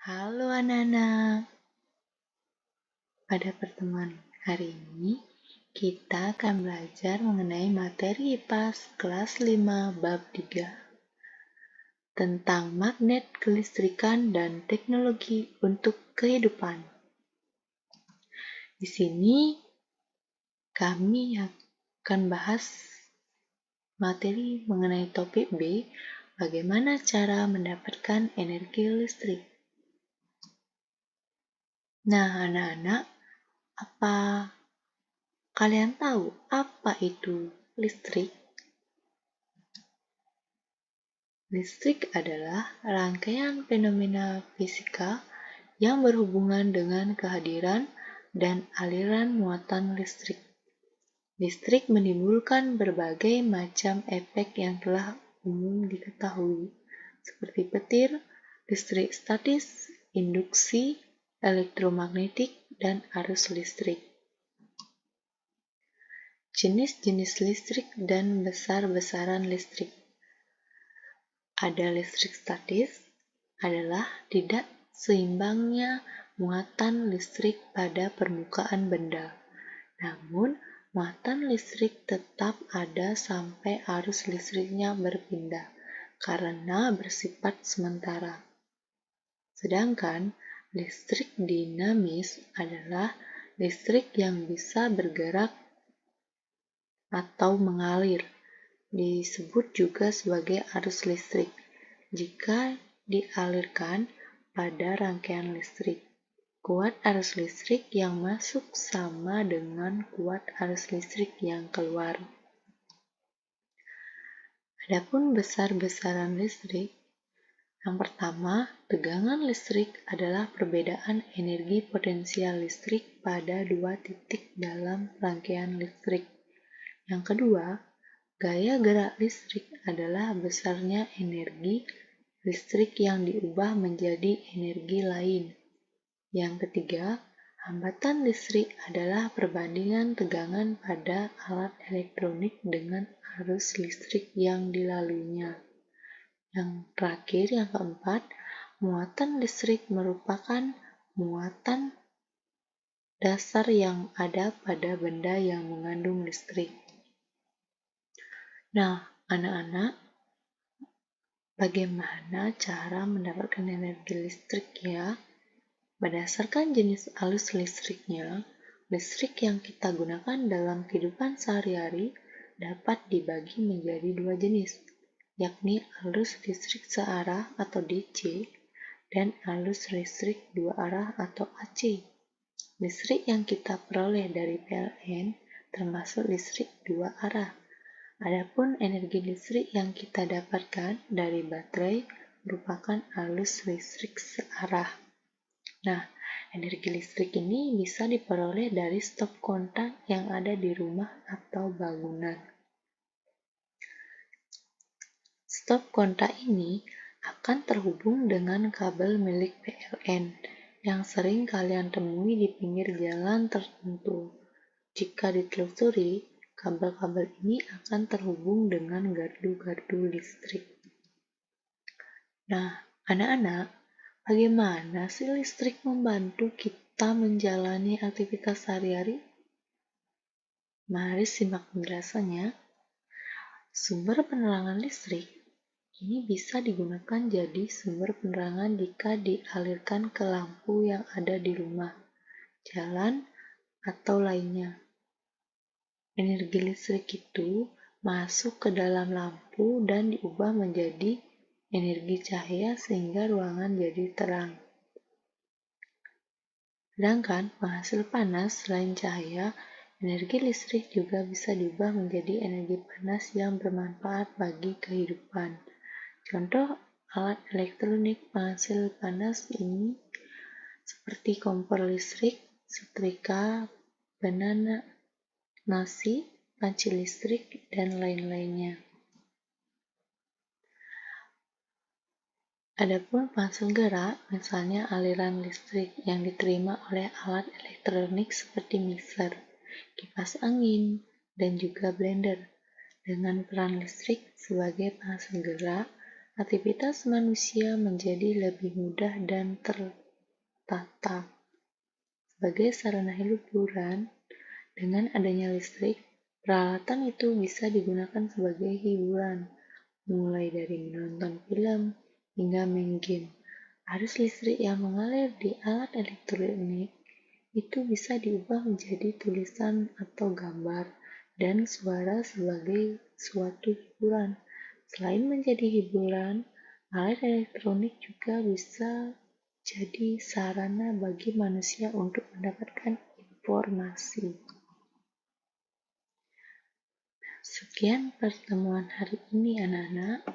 Halo anak-anak, pada pertemuan hari ini kita akan belajar mengenai materi IPA kelas 5 bab 3 tentang magnet kelistrikan dan teknologi untuk kehidupan. Di sini kami akan bahas materi mengenai topik B, bagaimana cara mendapatkan energi listrik. Nah, anak-anak, apa kalian tahu apa itu listrik? Listrik adalah rangkaian fenomena fisika yang berhubungan dengan kehadiran dan aliran muatan listrik. Listrik menimbulkan berbagai macam efek yang telah umum diketahui, seperti petir, listrik statis, induksi, elektromagnetik, dan arus listrik. Jenis-jenis listrik dan besar-besaran listrik. Ada listrik statis, adalah tidak seimbangnya muatan listrik pada permukaan benda. Namun, muatan listrik tetap ada sampai arus listriknya berpindah, karena bersifat sementara. Sedangkan listrik dinamis adalah listrik yang bisa bergerak atau mengalir, disebut juga sebagai arus listrik, jika dialirkan pada rangkaian listrik. Kuat arus listrik yang masuk sama dengan kuat arus listrik yang keluar. Adapun besar-besaran listrik, yang pertama, tegangan listrik adalah perbedaan energi potensial listrik pada dua titik dalam rangkaian listrik. Yang kedua, gaya gerak listrik adalah besarnya energi listrik yang diubah menjadi energi lain. Yang ketiga, hambatan listrik adalah perbandingan tegangan pada alat elektronik dengan arus listrik yang dilaluinya. Yang terakhir, yang keempat, muatan listrik merupakan muatan dasar yang ada pada benda yang mengandung listrik. Nah, anak-anak, bagaimana cara mendapatkan energi listrik ya? Berdasarkan jenis arus listriknya, listrik yang kita gunakan dalam kehidupan sehari-hari dapat dibagi menjadi dua jenis, yakni arus listrik searah atau DC dan arus listrik dua arah atau AC. Listrik yang kita peroleh dari PLN termasuk listrik dua arah. Adapun energi listrik yang kita dapatkan dari baterai merupakan arus listrik searah. Nah, energi listrik ini bisa diperoleh dari stop kontak yang ada di rumah atau bangunan. Stop kontak ini akan terhubung dengan kabel milik PLN yang sering kalian temui di pinggir jalan tertentu. Jika ditelusuri, kabel-kabel ini akan terhubung dengan gardu-gardu listrik. Nah, anak-anak, bagaimana sih listrik membantu kita menjalani aktivitas sehari-hari? Mari simak penjelasannya. Sumber penerangan listrik ini bisa digunakan jadi sumber penerangan jika dialirkan ke lampu yang ada di rumah, jalan, atau lainnya. Energi listrik itu masuk ke dalam lampu dan diubah menjadi energi cahaya sehingga ruangan jadi terang. Sedangkan penghasil panas selain cahaya, energi listrik juga bisa diubah menjadi energi panas yang bermanfaat bagi kehidupan. Contoh alat elektronik penghasil panas ini seperti kompor listrik, setrika, banana, nasi, panci listrik, dan lain-lainnya. Adapun penghasil gerak, misalnya aliran listrik yang diterima oleh alat elektronik seperti mixer, kipas angin, dan juga blender. Dengan peran listrik sebagai penghasil gerak, aktivitas manusia menjadi lebih mudah dan tertata. Sebagai sarana hiburan, dengan adanya listrik, peralatan itu bisa digunakan sebagai hiburan, mulai dari menonton film hingga main game. Arus listrik yang mengalir di alat elektronik itu bisa diubah menjadi tulisan atau gambar dan suara sebagai suatu hiburan. Selain menjadi hiburan, alat elektronik juga bisa jadi sarana bagi manusia untuk mendapatkan informasi. Sekian pertemuan hari ini, anak-anak.